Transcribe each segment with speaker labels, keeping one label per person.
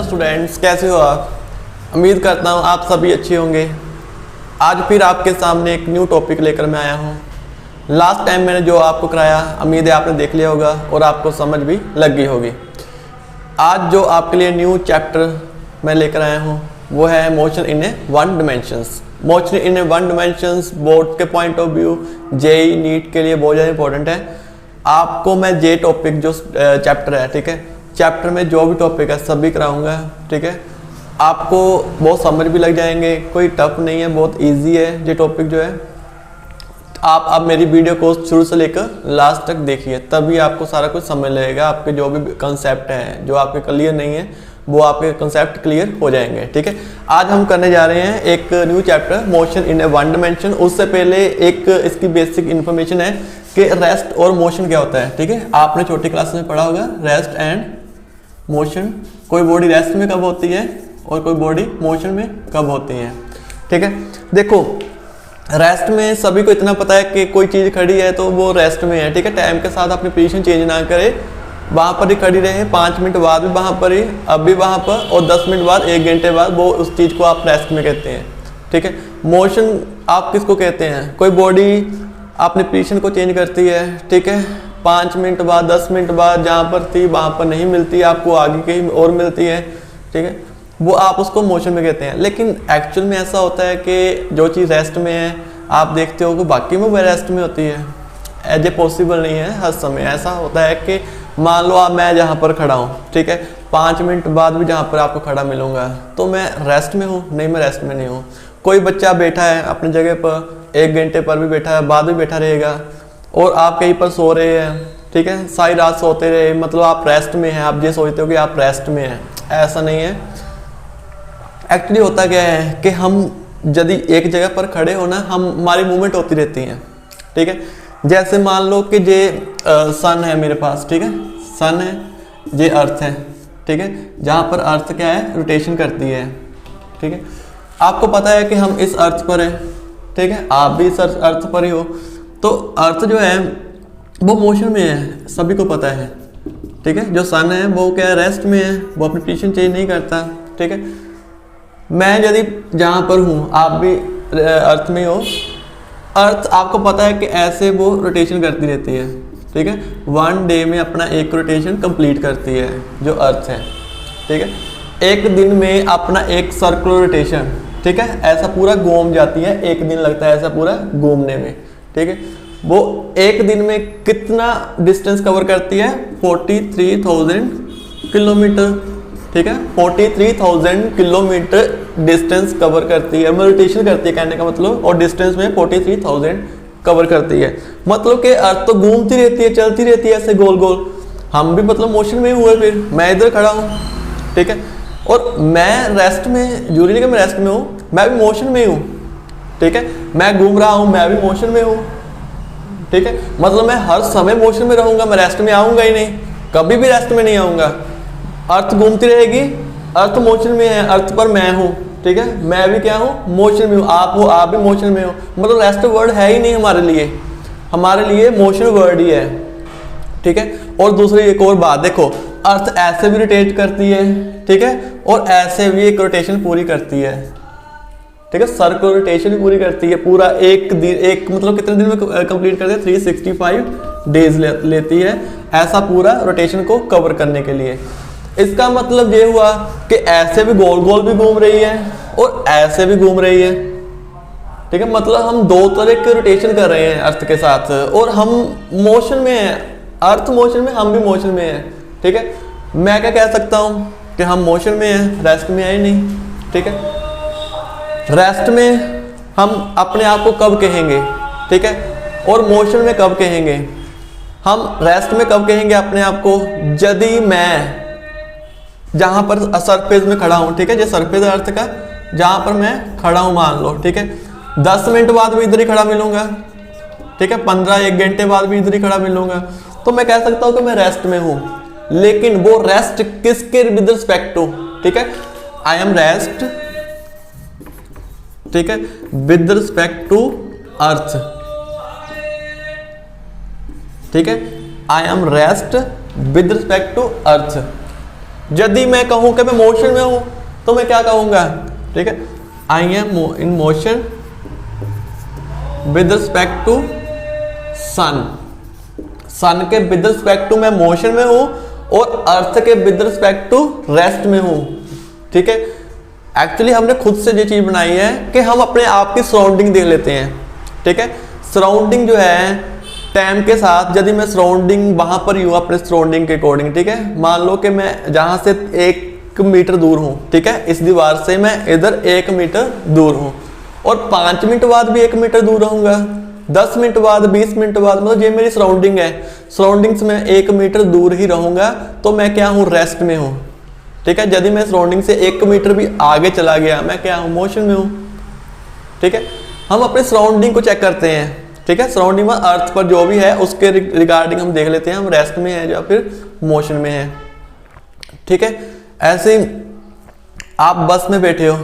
Speaker 1: Hello students, कैसे हो आप। उम्मीद करता हूँ आप सभी अच्छे होंगे। आज फिर आपके सामने एक न्यू टॉपिक लेकर मैं आया हूँ। लास्ट टाइम मैंने जो आपको कराया, उम्मीद है आपने देख लिया होगा और आपको समझ भी लग गई होगी। आज जो आपके लिए न्यू चैप्टर मैं लेकर आया हूँ वो है motion in a one dimensions. Motion in a one dimensions board के point of view, JEE NEET के लिए बहुत ज़्यादा इंपॉर्टेंट है। आपको मैं जे टॉपिक जो चैप्टर है, ठीक है, चैप्टर में जो भी टॉपिक है सभी कराऊंगा, ठीक है। आपको बहुत समझ भी लग जाएंगे, कोई टफ नहीं है, बहुत इजी है ये टॉपिक जो है। आप अब मेरी वीडियो को शुरू से लेकर लास्ट तक देखिए, तभी आपको सारा कुछ समझ लगेगा। आपके जो भी कंसेप्ट हैं जो आपके क्लियर नहीं है वो आपके कंसेप्ट क्लियर हो जाएंगे, ठीक है। आज हम करने जा रहे हैं एक new chapter motion in a one dimension. उससे पहले एक इसकी बेसिक इन्फॉर्मेशन है कि रेस्ट और मोशन क्या होता है, ठीक है। आपने छोटी क्लास में पढ़ा होगा रेस्ट एंड मोशन। कोई बॉडी रेस्ट में कब होती है और कोई बॉडी मोशन में कब होती है, ठीक है। देखो, रेस्ट में सभी को इतना पता है कि कोई चीज़ खड़ी है तो वो रेस्ट में है, ठीक है। टाइम के साथ अपनी पोजीशन चेंज ना करे, वहाँ पर ही खड़ी रहे, 5 मिनट बाद भी वहाँ पर ही, अब भी वहाँ पर, और 10 मिनट बाद, 1 घंटे बाद, वो उस चीज़ को आप रेस्ट में कहते हैं, ठीक है। मोशन आप किसको कहते हैं, कोई बॉडी अपनी पोजीशन को चेंज करती है, ठीक है। 5 मिनट बाद, 10 मिनट बाद जहाँ पर थी वहाँ पर नहीं मिलती, आपको आगे कहीं और मिलती है, ठीक है। वो आप उसको मोशन में कहते हैं। लेकिन एक्चुअल में ऐसा होता है कि जो चीज़ रेस्ट में है आप देखते हो कि बाकी में वो रेस्ट में होती है। एज ए पॉसिबल नहीं है हर समय। ऐसा होता है कि मान लो आप, मैं जहाँ पर खड़ा हूँ, ठीक है, 5 मिनट बाद भी जहाँ पर आपको खड़ा मिलूँगा तो मैं रेस्ट में हूँ? नहीं, मैं रेस्ट में नहीं हूँ। कोई बच्चा बैठा है अपनी जगह पर, 1 घंटे पर भी बैठा है, बाद भी बैठा रहेगा, और आप कहीं पर सो रहे हैं, ठीक है, सारी रात सोते रहे, मतलब आप रेस्ट में हैं। आप ये सोचते हो कि आप रेस्ट में हैं, ऐसा नहीं है। एक्चुअली होता क्या है कि हम यदि एक जगह पर खड़े हो ना, हमारी मूवमेंट होती रहती है, ठीक है। जैसे मान लो कि ये सन है मेरे पास, ठीक है, सन है, ये अर्थ है, ठीक है। जहाँ पर अर्थ क्या है, रोटेशन करती है, ठीक है। आपको पता है कि हम इस अर्थ पर हैं, ठीक है, आप भी इस अर्थ पर ही हो। तो अर्थ जो है वो मोशन में है, सभी को पता है, ठीक है। जो सन है वो क्या है, रेस्ट में है, वो अपनी पोजीशन चेंज नहीं करता, ठीक है। मैं यदि जहाँ पर हूँ, आप भी अर्थ में हो, अर्थ आपको पता है कि ऐसे वो रोटेशन करती रहती है, ठीक है। 1 डे में अपना एक रोटेशन कंप्लीट करती है जो अर्थ है, ठीक है। एक दिन में अपना एक सर्कुलर रोटेशन, ठीक है, ऐसा पूरा घूम जाती है, 1 दिन लगता है ऐसा पूरा घूमने में, ठीक है। वो एक दिन में कितना डिस्टेंस कवर करती है, 43,000 किलोमीटर, ठीक है। 43,000 किलोमीटर डिस्टेंस कवर करती है, रोटेशन करती है कहने का मतलब, और डिस्टेंस में 43,000 कवर करती है। मतलब कि अर्थ तो घूमती रहती है, चलती रहती है ऐसे गोल गोल। हम भी मतलब मोशन में हुए, फिर मैं इधर खड़ा हूँ, ठीक है, और मैं रेस्ट में, जरूरी नहीं कि मैं रेस्ट में हूँ, मैं भी मोशन में हूँ, ठीक है। मैं घूम रहा हूँ, मैं भी मोशन में हूँ, ठीक है। मतलब मैं हर समय मोशन में रहूँगा, मैं रेस्ट में आऊँगा ही नहीं, कभी भी रेस्ट में नहीं आऊँगा। अर्थ घूमती रहेगी, अर्थ मोशन में है, अर्थ पर मैं हूँ, ठीक है, मैं भी क्या हूँ, मोशन में हूँ, आप हो, आप भी मोशन में हो। मतलब रेस्ट वर्ड है ही नहीं हमारे लिए, हमारे लिए मोशन वर्ड ही है, ठीक है। और दूसरी एक और बात देखो, अर्थ ऐसे भी रोटेट करती है, ठीक है, और ऐसे भी एक रोटेशन पूरी करती है, ठीक है, सर्कुलर रोटेशन भी पूरी करती है। पूरा एक दिन, एक मतलब कितने दिन में कंप्लीट करती है, 365 डेज लेती है ऐसा पूरा रोटेशन को कवर करने के लिए। इसका मतलब ये हुआ कि ऐसे भी गोल गोल भी घूम रही है और ऐसे भी घूम रही है, ठीक है। मतलब हम 2 तरह के रोटेशन कर रहे हैं अर्थ के साथ, और हम मोशन में हैं, अर्थ मोशन में, हम भी मोशन में हैं, ठीक है। मैं क्या कह सकता हूँ कि हम मोशन में हैं, रेस्ट में है ही नहीं, ठीक है। रेस्ट में हम अपने आप को कब कहेंगे, ठीक है, और मोशन में कब कहेंगे। हम रेस्ट में कब कहेंगे अपने आप को, यदि मैं जहाँ पर सरफेस में खड़ा हूँ, ठीक है, जो सरफेस अर्थ का जहाँ पर मैं खड़ा हूँ मान लो, ठीक है, 10 मिनट बाद भी इधर ही खड़ा मिलूंगा, ठीक है, 1 घंटे बाद भी इधर ही खड़ा मिलूंगा, तो मैं कह सकता हूँ कि मैं रेस्ट में हूँ। लेकिन वो रेस्ट किसके विद रिस्पेक्ट टू, ठीक है, आई एम रेस्ट, ठीक है, विद रिस्पेक्ट टू अर्थ, ठीक है, I am rest with respect to earth. यदि मैं कहूँ कि मैं मोशन में हूँ तो मैं क्या कहूँगा, ठीक है, I am in motion with respect to sun. Sun के विद रिस्पेक्ट टू मैं मोशन में हूँ और अर्थ के विद रिस्पेक्ट टू रेस्ट में हूँ, ठीक है। एक्चुअली हमने खुद से ये चीज़ बनाई है कि हम अपने आप की सराउंडिंग देख लेते हैं, ठीक है। सराउंडिंग जो है टाइम के साथ, यदि मैं सराउंडिंग वहाँ पर ही हूँ अपने सराउंडिंग के अकॉर्डिंग, ठीक है। मान लो कि मैं जहाँ से 1 मीटर दूर हूँ, ठीक है, इस दीवार से मैं इधर 1 मीटर दूर हूँ और 5 मिनट बाद भी 1 मीटर दूर रहूँगा, 10 मिनट बाद, 20 मिनट बाद, मतलब ये मेरी सराउंडिंग है। सराउंडिंग से मैं 1 मीटर दूर ही रहूँगा तो मैं क्या हूँ, रेस्ट में हूँ, ठीक है। यदि मैं सराउंडिंग से 1 मीटर भी आगे चला गया, मैं क्या हूँ, मोशन में हूँ, ठीक है। हम अपने सराउंडिंग को चेक करते हैं, ठीक है। सराउंडिंग में अर्थ पर जो भी है उसके रिगार्डिंग हम देख लेते हैं हम रेस्ट में हैं या फिर मोशन में हैं, ठीक है। ऐसे ही आप बस में बैठे हो,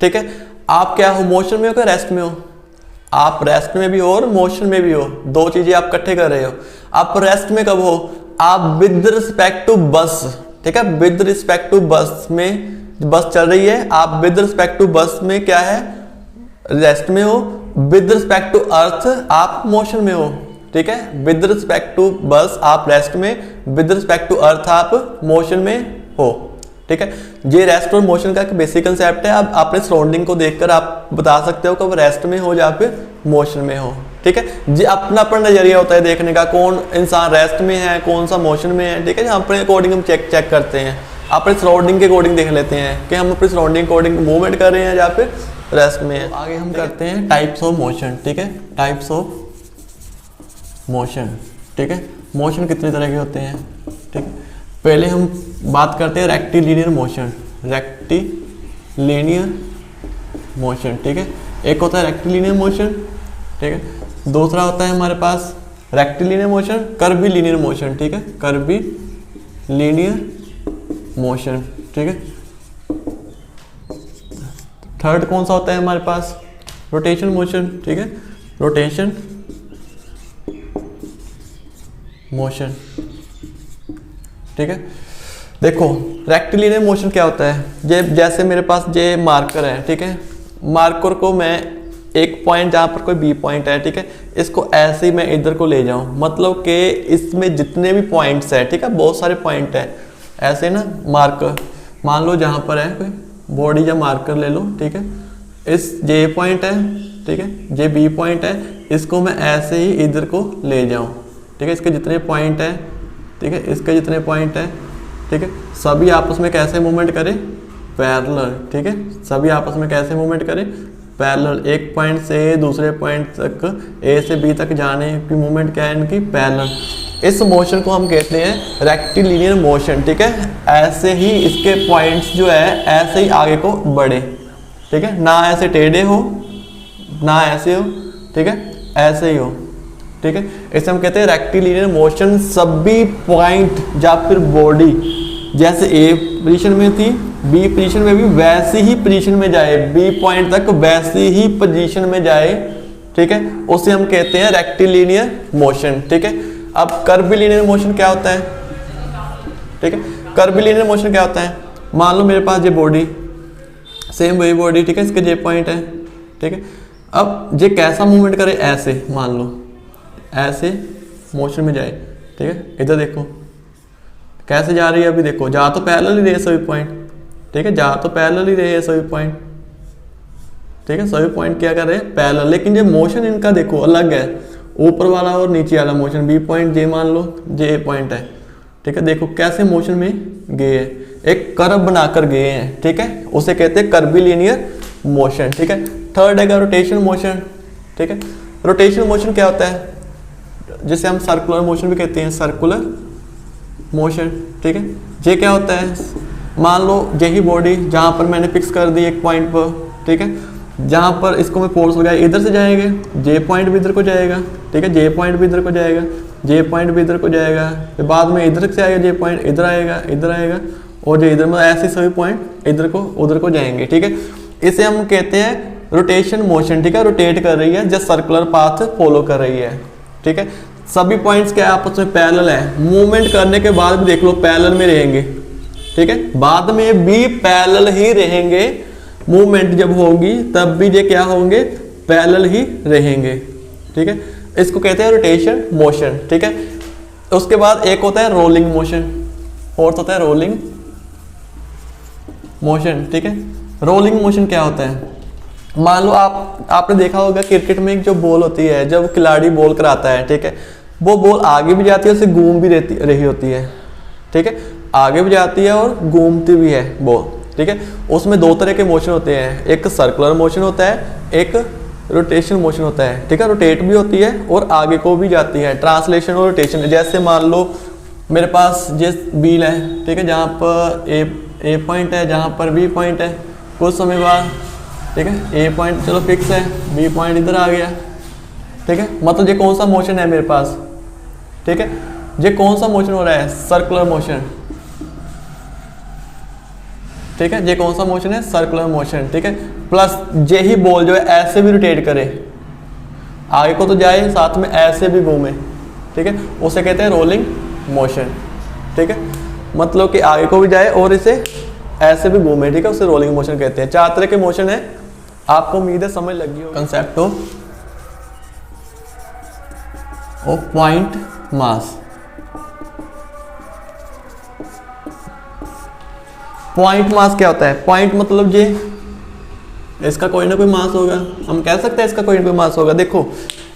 Speaker 1: ठीक है, आप क्या हो, मोशन में हो क्या रेस्ट में हो? आप रेस्ट में भी हो और मोशन में भी हो, दो चीजें आप इकट्ठे कर रहे हो। आप रेस्ट में कब हो, आप विद रिस्पेक्ट टू बस, ठीक है, विद रिस्पेक्ट टू बस में, बस चल रही है, आप विद रिस्पेक्ट टू बस में क्या है, रेस्ट में हो। विद रिस्पेक्ट टू अर्थ आप मोशन में हो, ठीक है। विद रिस्पेक्ट टू बस आप रेस्ट में, विद रिस्पेक्ट टू अर्थ आप मोशन में हो, ठीक है। ये रेस्ट और मोशन का एक बेसिक कंसेप्ट है। अब अपने सराउंडिंग को देखकर आप बता सकते हो कि वो रेस्ट में हो या फिर मोशन में हो, ठीक है। जी अपना अपना नजरिया होता है देखने का, कौन इंसान रेस्ट में है, कौन सा मोशन में है, ठीक है। अपने अकॉर्डिंग हम चेक करते हैं, अपने सराउंडिंग के अकॉर्डिंग देख लेते हैं कि हम अपनी सराउंडिंग अकॉर्डिंग मूवमेंट कर रहे हैं या फिर रेस्ट में है। आगे हम करते हैं टाइप्स ऑफ मोशन, ठीक है, टाइप्स ऑफ मोशन, ठीक है। मोशन कितने तरह के होते हैं, ठीक है। पहले हम बात करते हैं रेक्टिलिनियर मोशन, रेक्टिलिनियर मोशन, ठीक है। एक होता है रेक्टिलिनियर मोशन, ठीक है। दूसरा होता है हमारे पास रेक्टिलिनियर मोशन, कर्वीलिनियर मोशन, ठीक है, कर्वीलिनियर मोशन, ठीक है। थर्ड कौन सा होता है हमारे पास, रोटेशन मोशन, ठीक है, रोटेशन मोशन, ठीक है। देखो रेक्टिलिनियर मोशन क्या होता है, ये जैसे मेरे पास ये मार्कर है, ठीक है। मार्कर को मैं एक पॉइंट जहाँ पर कोई बी पॉइंट है, ठीक है, इसको ऐसे ही मैं इधर को ले जाऊँ, मतलब कि इसमें जितने भी पॉइंट्स है, ठीक है, बहुत सारे पॉइंट है ऐसे ना। मार्कर मान लो जहाँ पर है कोई बॉडी या मार्कर ले लो, ठीक है, इस जे पॉइंट है, ठीक है, जे बी पॉइंट है, इसको मैं ऐसे ही इधर को ले जाऊँ, ठीक है। इसके जितने पॉइंट है, ठीक है, इसके जितने पॉइंट है, ठीक है, सभी आपस में कैसे मूवमेंट करें, पैरेलल, ठीक है, सभी आपस में कैसे मूवमेंट करें, पैरेलल। एक पॉइंट से दूसरे पॉइंट तक, ए से बी तक जाने की मूवमेंट क्या है इनकी, पैरेलल। इस मोशन को हम कहते हैं रेक्टिलिनियर मोशन, ठीक है। ऐसे ही इसके पॉइंट्स जो है ऐसे ही आगे को बढ़े, ठीक है, ना ऐसे टेढ़े हो ना ऐसे हो, ठीक है, ऐसे ही हो, ठीक है। इसे हम कहते हैं रेक्टिलिनियर मोशन। सभी पॉइंट या फिर बॉडी जैसे ए पोजीशन में थी, बी पोजीशन में भी वैसी ही पोजीशन में जाए, बी पॉइंट तक वैसी ही पोजीशन में जाए, ठीक है, उसे हम कहते हैं रेक्टिलिनियर मोशन, ठीक है। अब कर्वीलिनियर मोशन क्या होता है, ठीक है, कर्वीलिनियर मोशन क्या होता है, मान लो मेरे पास ये बॉडी, सेम वही बॉडी, ठीक है, इसके जे पॉइंट है, ठीक है। अब ये कैसा मूवमेंट करे, ऐसे मान लो ऐसे मोशन में जाए, ठीक है, इधर देखो कैसे जा रही है, अभी देखो जा तो पैरेलल ही रहे सभी पॉइंट, ठीक है, जा तो पैरेलल ही रहे सभी पॉइंट, ठीक है, सभी पॉइंट क्या कर रहे हैं, पैरेलल, लेकिन ये मोशन इनका देखो अलग है, ऊपर वाला और नीचे वाला मोशन। बी पॉइंट जे मान लो, जे ए पॉइंट है, ठीक है, देखो कैसे मोशन में गए हैं, एक कर्व बनाकर गए हैं, ठीक है, उसे कहते हैं कर्वीलिनियर मोशन, ठीक है। थर्ड है रोटेशन मोशन, ठीक है। रोटेशन मोशन क्या होता है, जिसे हम सर्कुलर मोशन भी कहते हैं, सर्कुलर मोशन, ठीक है। ये क्या होता है, मान लो यही बॉडी जहाँ पर मैंने फिक्स कर दी एक पॉइंट पर, ठीक है, जहाँ पर इसको मैं फोर्स लगाया, इधर से जाएगा, जे पॉइंट भी इधर को जाएगा, ठीक है, जे पॉइंट भी इधर को जाएगा, जे पॉइंट भी इधर को जाएगा, फिर बाद में इधर से आएगा, जे पॉइंट इधर आएगा, इधर आएगा, और जो इधर में ऐसे सभी पॉइंट इधर को उधर को जाएंगे, ठीक है। इसे हम कहते हैं रोटेशन मोशन, ठीक है, रोटेट कर रही है, जस्ट सर्कुलर पाथ फॉलो कर रही है, ठीक है। सभी पॉइंट्स क्या आपस में पैरेलल है, मूवमेंट करने के बाद भी देख लो पैरेलल में रहेंगे, ठीक है, बाद में भी पैरेलल ही रहेंगे, मूवमेंट जब होगी तब भी ये क्या होंगे, पैरेलल ही रहेंगे। ठीक है, इसको कहते हैं रोटेशन मोशन। ठीक है, उसके बाद एक होता है रोलिंग मोशन, फोर्थ होता है रोलिंग मोशन। ठीक है, रोलिंग मोशन क्या होता है, मान लो आपने देखा होगा क्रिकेट में एक जो बॉल होती है, जब खिलाड़ी बॉल कराता है, ठीक है, वो बॉल आगे भी जाती है, उससे घूम भी रही होती है। ठीक है, आगे भी जाती है और घूमती भी है बॉल। ठीक है, उसमें दो तरह के मोशन होते हैं, एक सर्कुलर मोशन होता है, एक रोटेशन मोशन होता है। ठीक है, रोटेट भी होती है और आगे को भी जाती है, ट्रांसलेशन और रोटेशन। जैसे मान लो मेरे पास जिस व्हील है, ठीक है, जहाँ पर ए पॉइंट है, जहाँ पर बी पॉइंट है, कुछ समय बाद, ठीक है, ए पॉइंट चलो फिक्स है, बी पॉइंट इधर आ गया। ठीक है, मतलब ये कौन सा मोशन है मेरे पास, ठीक है, ये कौन सा मोशन हो रहा है, सर्कुलर मोशन। ठीक है, ये कौन सा मोशन है, सर्कुलर मोशन। ठीक है, प्लस ये ही बॉल जो है ऐसे भी रोटेट करे, आगे को तो जाए, साथ में ऐसे भी घूमे। ठीक है, उसे कहते हैं रोलिंग मोशन। ठीक है, मतलब कि आगे को भी जाए और इसे ऐसे भी घूमे। ठीक है, उसे रोलिंग मोशन कहते हैं। 4 तरह के मोशन है, आपको उम्मीद है समझ लगी हो। Concept of point mass. Point mass क्या होता है, पॉइंट मतलब ये इसका कोई ना कोई मास होगा, हम कह सकते हैं इसका कोई ना कोई मास होगा। देखो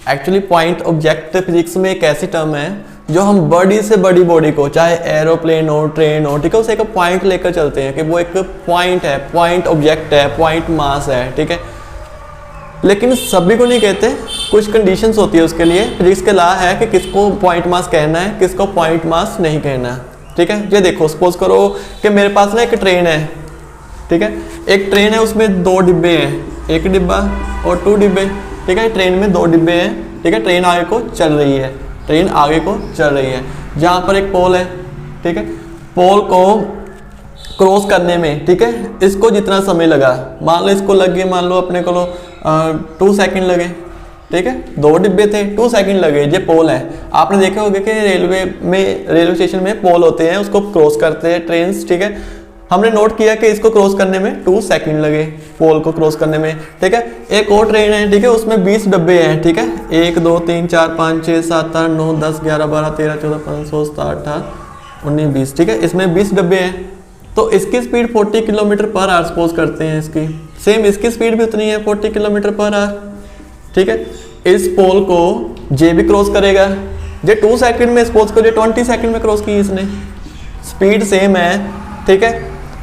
Speaker 1: एक्चुअली पॉइंट ऑब्जेक्ट फिजिक्स में एक ऐसी टर्म है जो हम बड़ी से बड़ी बॉडी को, चाहे एरोप्लेन हो, ट्रेन हो, ठीक है, उसे एक पॉइंट लेकर चलते हैं कि वो एक पॉइंट है, पॉइंट ऑब्जेक्ट है, पॉइंट मास है। ठीक है, लेकिन सभी को नहीं कहते, कुछ कंडीशंस होती है उसके लिए। फिजिक्स के लॉ है कि किसको पॉइंट मास कहना है, किसको पॉइंट मास नहीं कहना। ठीक है, ये देखो सपोज करो कि मेरे पास ना एक ट्रेन है। ठीक है, एक ट्रेन है, उसमें 2 डिब्बे हैं, एक डिब्बा और 2 डिब्बे। ठीक है, ट्रेन में 2 डिब्बे हैं। ठीक है, ट्रेन आगे को चल रही है, ट्रेन आगे को चल रही है। जहाँ पर एक पोल है, ठीक है, पोल को क्रॉस करने में, ठीक है, इसको जितना समय लगा, मान लो इसको लगे, मान लो अपने को 2 सेकंड लगे। ठीक है, 2 डिब्बे थे, 2 सेकंड लगे। ये पोल है, आपने देखा होगा कि रेलवे स्टेशन में पोल होते हैं, उसको क्रॉस करते हैं ट्रेन। ठीक है, हमने नोट किया कि इसको क्रॉस करने में 2 सेकंड लगे, पोल को क्रॉस करने में। ठीक है, एक और ट्रेन है, ठीक है, उसमें 20 डब्बे हैं। ठीक है, 1 2 3 4 5 6 7 8 9 10 11 12 13 14 15 16 17 18 19 20। ठीक है, इसमें 20 डब्बे हैं, तो इसकी speed 40 kilometre per hour suppose करते हैं। इसकी सेम इसकी स्पीड भी उतनी है, 40 किलोमीटर पर आवर। ठीक है, इस पोल को जे भी क्रॉस करेगा, जे 2 सेकंड में, सपोज करो 20 सेकंड में क्रॉस की इसने, स्पीड सेम है। ठीक है,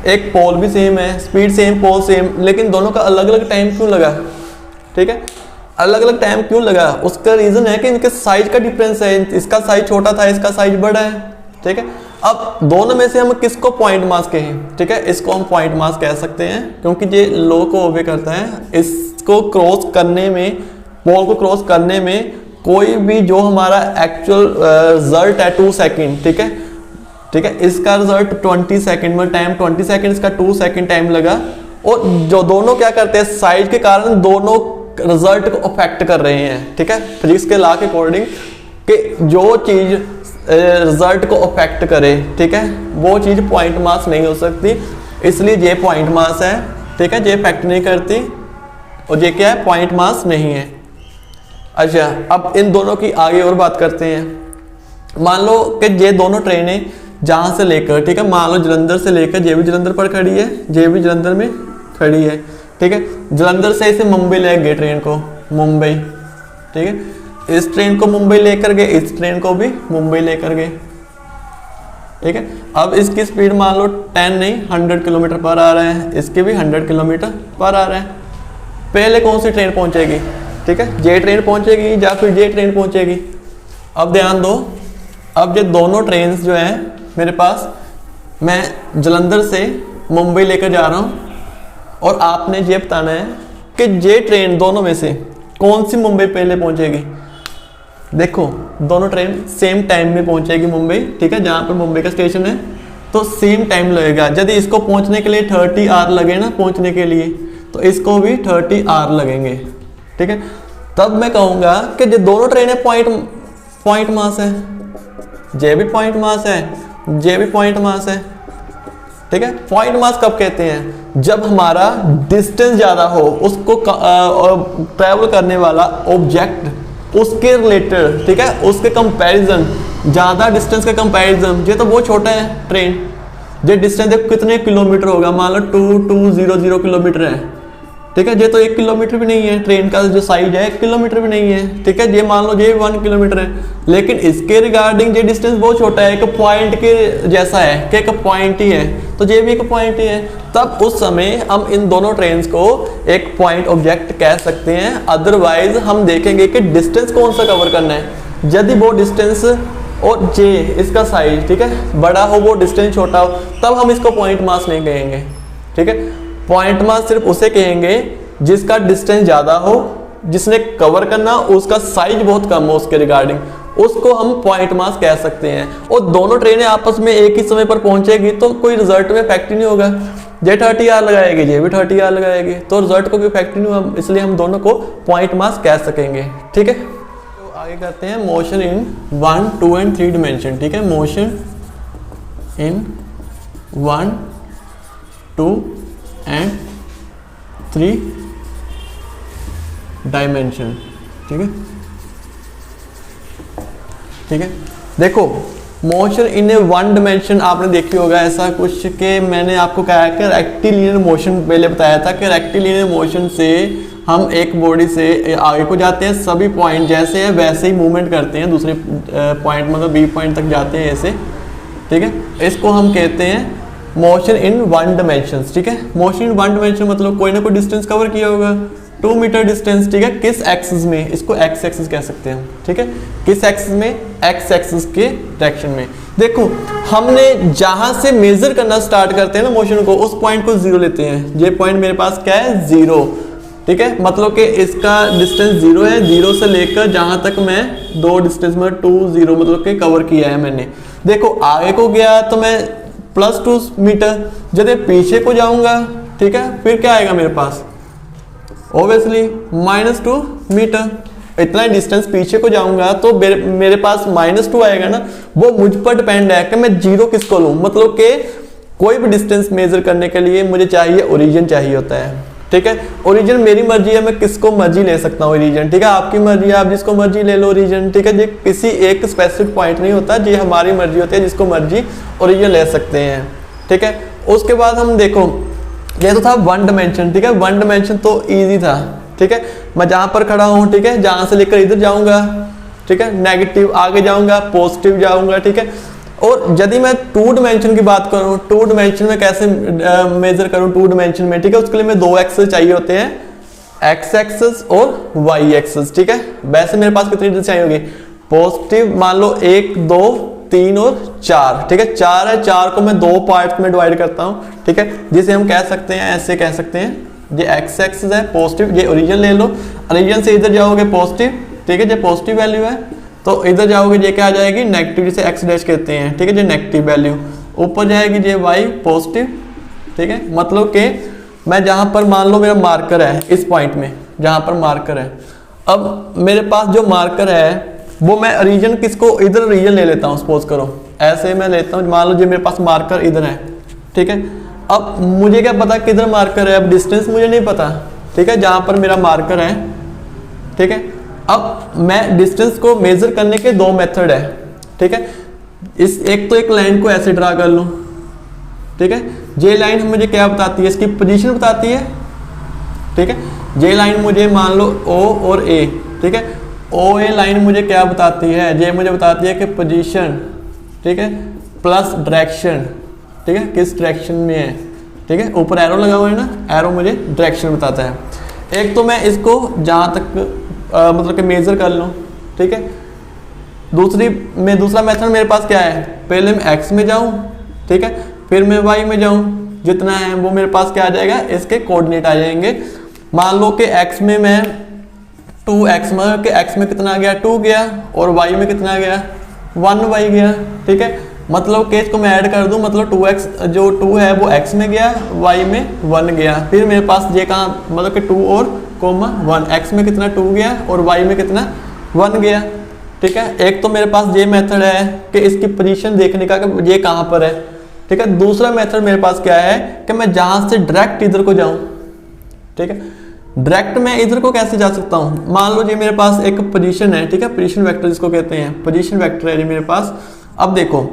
Speaker 1: एक पोल भी सेम है, स्पीड सेम, पोल सेम, लेकिन दोनों का अलग अलग टाइम क्यों लगा। ठीक है, अलग अलग टाइम क्यों लगा, उसका रीजन है कि इनके साइज का डिफरेंस है, इसका साइज छोटा था, इसका साइज बड़ा है। ठीक है, अब दोनों में से हम किसको पॉइंट मास कहें, ठीक है, इसको हम पॉइंट मास कह सकते हैं, क्योंकि ये लॉ को ओबे करता है। इसको क्रॉस करने में, पोल को क्रॉस करने में कोई भी जो हमारा एक्चुअल रिजल्ट है 2 सेकंड, ठीक है, ठीक है, इसका रिजल्ट 20 सेकंड में, टाइम 20 सेकंड, इसका 2 सेकंड टाइम लगा, और जो दोनों क्या करते हैं, साइज के कारण दोनों रिजल्ट को अफेक्ट कर रहे हैं। ठीक है, फिजिक्स के लॉ के अकॉर्डिंग कि जो चीज रिजल्ट को अफेक्ट करे, ठीक है, वो चीज पॉइंट मास नहीं हो सकती, इसलिए ये पॉइंट मास है। ठीक है, ये अफेक्ट नहीं करती, और ये क्या है, पॉइंट मास नहीं है। अच्छा, अब इन दोनों की आगे और बात करते हैं। मान लो कि ये दोनों ट्रेनें जहाँ से लेकर, ठीक है, मान लो जलंधर से लेकर, ये भी जलंधर पर खड़ी है, ये भी जलंधर में खड़ी है। ठीक है, जलंधर से इसे मुंबई ले गए ट्रेन को, मुंबई। ठीक है, इस ट्रेन को मुंबई लेकर गए, इस ट्रेन को भी मुंबई लेकर गए। ठीक है, अब इसकी स्पीड मान लो 10 नहीं 100 किलोमीटर पर आ रहा है, इसकी भी 100 किलोमीटर पर आ रहा है। पहले कौन सी ट्रेन पहुंचेगी, ठीक है, ये ट्रेन पहुंचेगी या फिर ये ट्रेन पहुंचेगी। अब ध्यान दो, अब ये दोनों ट्रेन जो हैं मेरे पास, मैं जलंधर से मुंबई लेकर जा रहा हूँ, और आपने ये बताना है कि ये ट्रेन दोनों में से कौन सी मुंबई पहले पहुंचेगी। देखो दोनों ट्रेन सेम टाइम में पहुंचेगी मुंबई, ठीक है, जहाँ पर मुंबई का स्टेशन है, तो सेम टाइम लगेगा। यदि इसको पहुंचने के लिए 30 आवर लगे ना पहुंचने के लिए, तो इसको भी 30 आवर लगेंगे। ठीक है, तब मैं कहूँगा कि जो दोनों ट्रेनें पॉइंट मास है, जे भी पॉइंट मास है, जे भी पॉइंट मास है। ठीक है। पॉइंट मास कब कहते हैं? जब हमारा डिस्टेंस ज़्यादा हो, उसको ट्रैवल करने वाला ऑब्जेक्ट उसके रिलेटेड, ठीक है, उसके कंपैरिजन, ज़्यादा डिस्टेंस का कंपैरिजन, ये तो बहुत छोटा है ट्रेन, ये डिस्टेंस देखो कितने किलोमीटर होगा, मान लो 2200 किलोमीटर है, ठीक है। ये तो 1 किलोमीटर भी नहीं है, ट्रेन का जो साइज है 1 किलोमीटर भी नहीं है, ठीक है। ये मान लो ये 1 किलोमीटर है, लेकिन इसके रिगार्डिंग ये डिस्टेंस बहुत छोटा है, एक पॉइंट के जैसा है कि एक पॉइंट ही है, तो ये भी एक पॉइंट ही है। तब उस समय हम इन दोनों ट्रेन्स को एक पॉइंट ऑब्जेक्ट कह सकते हैं। अदरवाइज हम देखेंगे कि डिस्टेंस कौन सा कवर करना है। यदि वो डिस्टेंस और जे इसका साइज, ठीक है, बड़ा हो, वो डिस्टेंस छोटा हो, तब हम इसको पॉइंट मास नहीं कहेंगे, ठीक है। पॉइंट मास सिर्फ उसे कहेंगे जिसका डिस्टेंस ज़्यादा हो, जिसने कवर करना उसका साइज बहुत कम हो उसके रिगार्डिंग, उसको हम पॉइंट मास कह सकते हैं। और दोनों ट्रेनें आपस में एक ही समय पर पहुंचेगी तो कोई रिजल्ट में इफेक्ट ही नहीं होगा। जे 30 आवर लगाएगी, जे भी 30 आवर लगाएगी, तो रिजल्ट को कोई इफेक्ट ही नहीं होगा, इसलिए हम दोनों को पॉइंट मास कह सकेंगे, ठीक है। तो आगे करते हैं मोशन इन 1, 2 एंड 3 डिमेंशन, ठीक है। मोशन इन 1, 2 एंड 3 डायमेंशन, ठीक है, ठीक है। देखो मोशन इन ए 1 डिमेंशन आपने देखी होगा ऐसा कुछ कि मैंने आपको कहा है कि रेक्टिलिनियर मोशन पहले बताया था कि रेक्टिलिनियर मोशन से हम एक बॉडी से आगे को जाते हैं, सभी पॉइंट जैसे है वैसे ही मूवमेंट करते हैं, दूसरे पॉइंट मतलब बी पॉइंट तक जाते हैं ऐसे, ठीक है। इसको हम कहते हैं मोशन इन 1 डिमेंशन, ठीक है। मोशन इन 1 डिमेंशन मतलब कोई ना कोई डिस्टेंस कवर किया होगा, 2 मीटर डिस्टेंस, ठीक है। किस एक्सिस में? इसको एक्स एक्सिस कह सकते हैं, ठीक है। किस एक्सिस में? एक्स एक्सिस के डायरेक्शन में। देखो हमने जहां से मेजर करना स्टार्ट करते हैं ना मोशन को, उस पॉइंट को 0 लेते हैं। ये पॉइंट मेरे पास क्या है? 0, ठीक है। मतलब कि इसका डिस्टेंस 0 है, 0 से लेकर जहां तक मैं 2 डिस्टेंस में 2, 0 मतलब कि कवर किया है मैंने। देखो आगे को गया तो मैं +2 मीटर, जब पीछे को जाऊंगा, ठीक है, फिर क्या आएगा मेरे पास? Obviously -2 metre. इतना डिस्टेंस पीछे को जाऊंगा तो मेरे पास -2 आएगा ना। वो मुझ पर डिपेंड है कि मैं 0 किसको लूं, मतलब कि कोई भी डिस्टेंस मेजर करने के लिए मुझे चाहिए ओरिजिन चाहिए होता है, ठीक है। ओरिजिन मेरी मर्जी है, मैं किसको मर्जी ले सकता हूँ ओरिजिन, ठीक है। आपकी मर्जी है, आप जिसको मर्जी ले लो ओरिजिन, ठीक है। ये किसी एक स्पेसिफिक पॉइंट नहीं होता, ये हमारी मर्जी होती है, जिसको मर्जी ओरिजिन ले सकते हैं, ठीक है। उसके बाद हम देखो ये तो था 1 डिमेंशन, ठीक है। 1 डिमेंशन तो इजी था, ठीक है। मैं जहां पर खड़ा हूं, ठीक है, जहां से लेकर इधर जाऊंगा, ठीक है, नेगेटिव आगे जाऊंगा, पॉजिटिव जाऊंगा, ठीक है। और यदि मैं 2 डिमेंशन की बात करूं, 2 डिमेंशन में कैसे मेजर करूं 2 डिमेंशन में, ठीक है। उसके लिए मैं 2 एक्सेस चाहिए होते हैं, एक्स एक्सेस और वाई एक्सेस, ठीक है। वैसे मेरे पास कितनी डिस्टेंस चाहिए होगी? पॉजिटिव मान लो 1, 2, 3 और 4, ठीक है। 4 है, 4 को मैं 2 पार्ट में डिवाइड करता हूं, ठीक है, जिसे हम कह सकते हैं, ऐसे कह सकते हैं, ये एक्स एक्सिस है पॉजिटिव, ये ओरिजिन ले लो, ओरिजिन से इधर जाओगे पॉजिटिव, ठीक है, ये पॉजिटिव वैल्यू है, तो इधर जाओगे ये क्या आ जाएगी? नेगेटिव, जिसे एक्स डैश कहते हैं, ठीक है, ये नेगेटिव वैल्यू। ऊपर जाएगी ये वाई पॉजिटिव, ठीक है। मतलब कि मैं जहां पर मान लो मेरा मार्कर है इस पॉइंट में, जहां पर मार्कर है, अब मेरे पास जो मार्कर है वो मैं रीजन किसको, इधर रीजन ले लेता हूँ, सपोज करो ऐसे मैं लेता हूँ, मान लो जी मेरे पास मार्कर इधर है, ठीक है। अब मुझे क्या पता किधर मार्कर है? अब डिस्टेंस मुझे नहीं पता, ठीक है, जहां पर मेरा मार्कर है, ठीक है। अब मैं डिस्टेंस को मेजर करने के 2 मेथड है, ठीक है। इस एक तो एक लाइन को ऐसे ड्रा कर लूं, ठीक है। ये लाइन मुझे क्या बताती है? इसकी पोजीशन बताती है, ठीक है। ये लाइन मुझे मान लो O और A, ठीक है। OA लाइन मुझे क्या बताती है? ये मुझे बताती है कि पोजीशन, ठीक है, प्लस डायरेक्शन, ठीक है, किस डायरेक्शन में है, ठीक है। ऊपर एरो लगा हुआ है ना, एरो मुझे डायरेक्शन बताता है। एक तो मैं इसको जहां तक मतलब कि मेजर कर लूं, ठीक है। दूसरा मेथड मेरे पास क्या है? पहले मैं एक्स में जाऊं, ठीक है, फिर मैं वाई में जाऊं, जितना है वो मेरे पास क्या आ जाएगा? इसके कोऑर्डिनेट आ जाएंगे। मान लो कि एक्स में मैं 2x, मतलब कि एक्स में कितना आ गया? 2 गया, और वाई में कितना आ गया? 1y गया, ठीक है। मतलब कि इसको मैं ऐड कर दूं, मतलब 2x जो 2 है वो x में गया, y में 1 गया, फिर मेरे पास ये कहाँ, मतलब कि 2 और 1, x में कितना 2 गया और y में कितना 1 गया, ठीक है। एक तो मेरे पास ये मेथड है कि इसकी पोजीशन देखने का कि ये कहाँ पर है, ठीक है। दूसरा मेथड मेरे पास क्या है कि मैं जहां से डायरेक्ट इधर को जाऊं, ठीक है। डायरेक्ट मैं इधर को कैसे जा सकता हूं? मान लो जी मेरे पास एक पोजीशन है, ठीक है, पोजीशन वेक्टर जिसको कहते हैं, पोजीशन वेक्टर है जी मेरे पास। अब देखो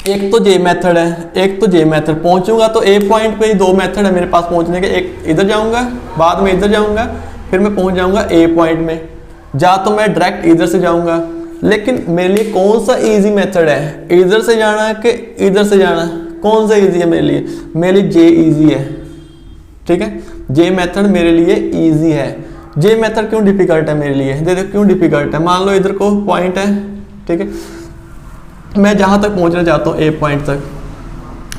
Speaker 1: एक तो जे मेथड है, एक तो जे मेथड। पहुंचूंगा तो ए पॉइंट पे ही दो मेथड है मेरे पास पहुंचने के, एक इधर जाऊंगा, बाद में इधर जाऊंगा, फिर मैं पहुंच जाऊंगा ए पॉइंट में। जा तो मैं डायरेक्ट इधर से जाऊंगा, लेकिन मेरे लिए कौन सा इजी मेथड है, इधर से जाना कि इधर से जाना? कौन सा इजी है मेरे लिए? मेरे लिए जे इजी है, ठीक है। जे मेथड मेरे लिए इजी है। जे मेथड क्यों डिफिकल्ट है मेरे लिए? देखो क्यों डिफिकल्ट है। मान लो इधर को पॉइंट है, ठीक है, मैं जहां तक पहुंचना चाहता हूँ ए पॉइंट तक,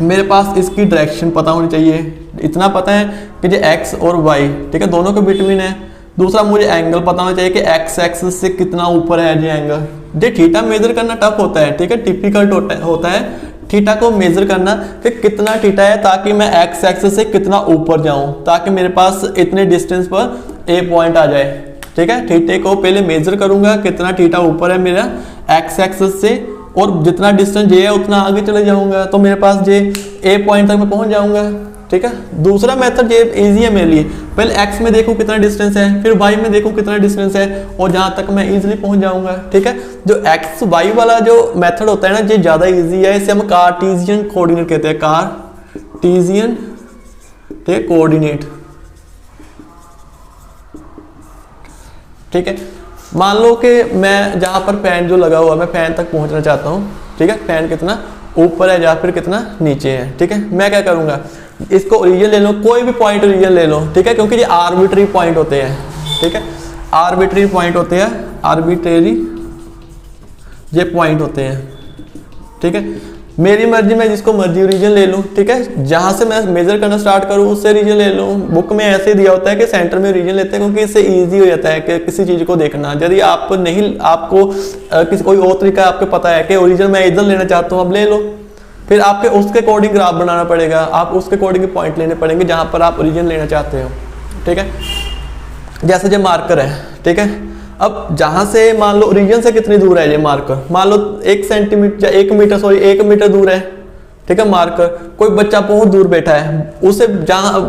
Speaker 1: मेरे पास इसकी डायरेक्शन पता होनी चाहिए। इतना पता है कि जो एक्स और वाई, ठीक है, दोनों के बिटवीन है। दूसरा मुझे एंगल पता होना चाहिए कि एक्स एक्सिस से कितना ऊपर है जो एंगल। जो थीटा मेजर करना टफ होता है, ठीक है, डिफिकल्ट होता है थीटा को मेजर करना कि कितना थीटा है, ताकि मैं एक्स एक्सिस से कितना ऊपर जाऊं, ताकि मेरे पास इतने डिस्टेंस पर ए पॉइंट आ जाए, ठीक है। थीटे को पहले मेजर करूंगा कितना थीटा ऊपर है मेरा एक्स एक्सिस से, और जितना डिस्टेंस जे है उतना आगे चले जाऊंगा, तो मेरे पास जे ए पॉइंट तक मैं पहुंच जाऊंगा, ठीक है। दूसरा मेथड जे इजी है मेरे लिए, पहले एक्स में देखूं कितना डिस्टेंस है, फिर वाई में देखूं कितना डिस्टेंस है, और जहां तक मैं इजीली पहुंच जाऊंगा, ठीक है। जो एक्स वाई वाला जो मेथड होता है ना, ये ज्यादा इजी है। इसे हम कार्टेशियन कोऑर्डिनेट कहते हैं, कार्टेशियन, ठीक है, कोऑर्डिनेट, ठीक है। मान लो कि मैं जहां पर फैन जो लगा हुआ, मैं फैन तक पहुंचना चाहता हूं, ठीक है। फैन कितना ऊपर है या फिर कितना नीचे है, ठीक है। मैं क्या करूंगा, इसको ओरिजिन ले लो, कोई भी पॉइंट ओरिजिन ले लो, ठीक है, क्योंकि ये आर्बिट्री पॉइंट होते हैं, ठीक है, आर्बिट्री पॉइंट होते हैं, आर्बिट्रेरी ये पॉइंट होते हैं, ठीक है। मेरी मर्जी, मैं जिसको मर्जी रीजन ले लूँ, ठीक है। जहाँ से मैं मेजर करना स्टार्ट करूँ उससे रीजन ले लूँ। बुक में ऐसे दिया होता है कि सेंटर में रीजन लेते हैं, क्योंकि इससे इजी हो जाता है कि किसी चीज़ को देखना। यदि आप नहीं, आपको किसी कोई और तरीका आपको पता है कि ओरिजिन मैं इधर लेना चाहता हूँ, अब ले लो, फिर आपके उसके अकॉर्डिंग ग्राफ बनाना पड़ेगा, आप उसके अकॉर्डिंग पॉइंट लेने पड़ेंगे जहाँ पर आप ओरिजिन लेना चाहते हो, ठीक है। जैसे जो मार्कर है, ठीक है, अब जहां से मान लो ओरिजिन से कितनी दूर है ये मार्कर, मान लो 1 सेंटीमीटर या 1 मीटर, सॉरी 1 मीटर दूर है, ठीक है। मार्कर, कोई बच्चा बहुत दूर बैठा है, उसे जहां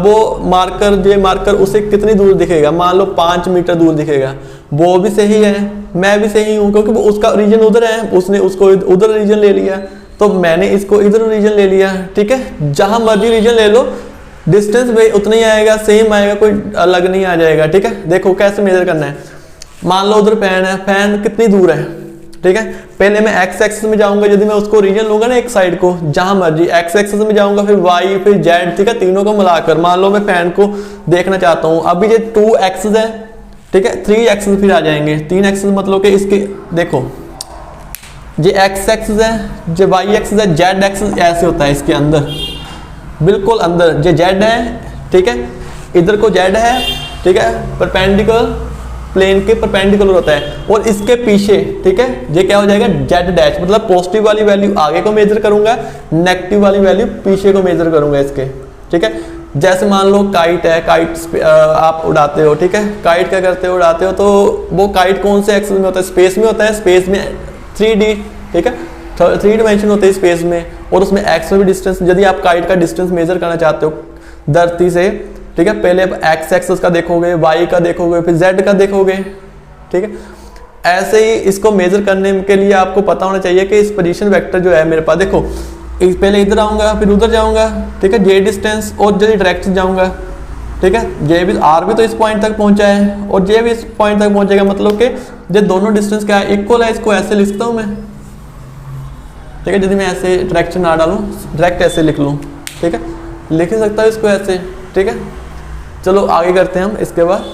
Speaker 1: वो मार्कर, ये मार्कर उसे कितनी दूर दिखेगा? मान लो 5 मीटर दूर दिखेगा। वो भी सही है, मैं भी सही हूँ, क्योंकि वो उसका ओरिजिन उधर है, उसने उसको उधर ओरिजिन ले लिया, तो मैंने इसको इधर ओरिजिन ले लिया, ठीक है। जहां मर्जी रीजन ले लो, डिस्टेंस भी उतना ही आएगा, सेम आएगा, कोई अलग नहीं आ जाएगा, ठीक है। देखो कैसे मेजर करना है। मान लो उधर फैन है, फैन कितनी दूर है, ठीक है। पहले मैं एक्स एक्सिस में जाऊंगा, यदि मैं उसको रीजन लूंगा ना एक साइड को, जहां मर्जी एक्स एक्सिस में जाऊंगा, फिर वाई, फिर जेड, ठीक है, तीनों को मिलाकर मान लो मैं फैन को देखना चाहता हूं। अभी ये 2 एक्सिस है, ठीक है, 3 एक्सिस फिर आ जाएंगे। 3 एक्सिस मतलब कि इसके देखो, ये एक्स एक्सिस है, जो वाई एक्सिस है, जेड एक्सिस ऐसे होता है इसके अंदर, बिल्कुल अंदर ये जेड है, ठीक है, इधर को जेड है, ठीक है, परपेंडिकुलर प्लेन के परपेंडिकुलर होता है, और इसके पीछे, ठीक है, ये क्या हो जाएगा? जेड डैश, मतलब पॉजिटिव वाली वैल्यू आगे को मेजर करूंगा, नेगेटिव वाली वैल्यू पीछे को मेजर करूंगा इसके, ठीक है। जैसे मान लो काइट है, काइट आप उड़ाते हो, ठीक है, काइट क्या करते हो, उड़ाते हो, तो वो काइट कौन से एक्सिस में होता है? स्पेस में होता है, स्पेस में 3D, ठीक है, 3 डायमेंशन होते हैं स्पेस में, और उसमें एक्स में भी डिस्टेंस, यदि आप काइट का डिस्टेंस मेजर करना चाहते हो धरती से, ठीक है, पहले आप एक्स एक्सिस का देखोगे, वाई का देखोगे, फिर जेड का देखोगे, ठीक है। ऐसे ही इसको मेजर करने के लिए आपको पता होना चाहिए कि इस पोजीशन वेक्टर जो है मेरे पास, देखो पहले इधर आऊंगा, फिर उधर जाऊंगा, ठीक है, जे डिस्टेंस, और जे डायरेक्शन जाऊंगा, ठीक है। जे भी, आर भी तो इस पॉइंट तक पहुंचा है, और जे भी इस पॉइंट तक पहुंचेगा, मतलब कि जो दोनों डिस्टेंस क्या है, इक्वल है। इसको ऐसे लिखता हूँ मैं, ठीक है, यदि मैं ऐसे डायरेक्शन ना डालूँ, डायरेक्ट ऐसे लिख लूँ, ठीक है, लिख ही सकता हूँ इसको ऐसे, ठीक है। चलो आगे करते हैं हम इसके बाद।